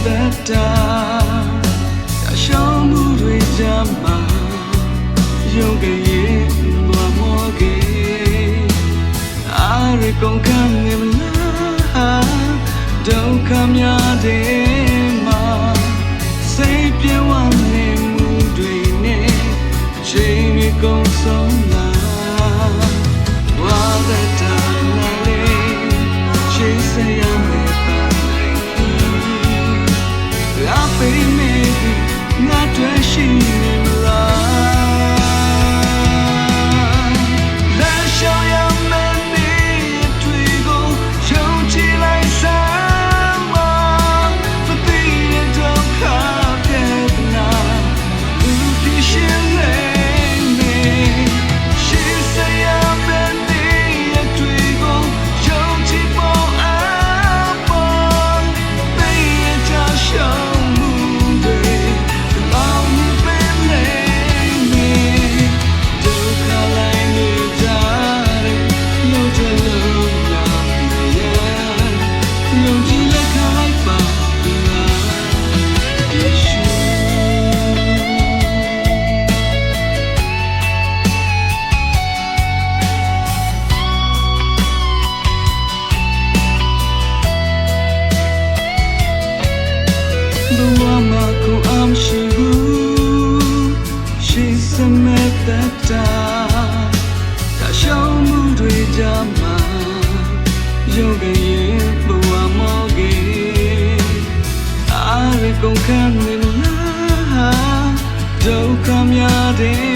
တာရှောင်းမှုတွေကြမှာရုံးကရဲ့ဘဝမောကေအားရကုန်ခံနေမလားဒုက္ခများတဲ့မှာစိတ်ပြေဝနေမှုတွေနဲ့ချိန်တွေကုန်ဆုံးလာဝါဒတာနိုင်လေချိန်စရမယ်ပါနိုင်လာပေးမယ်ငါတွေ့ရှိနေမလားလာရှောင်းရမယ်နေတွေ့ကိုယုံကြည်လိုက်စမ်းမမသိတဲ့ဒုက္ခပြေနာလူဖြစ်ရှင်နေနေရှိစရာမယ်နေတွေ့ကိုယုံကြည်ပေါ်အပေါ်သိရကြရှောင်းရှိဘူးရှိစမဲ့တတာဒါရှောင်းမှုတွေကြမှာရုံးကရဲ့ဘဝမောကေအားရကုန်ခံနေလားဒုက္ခများတဲ့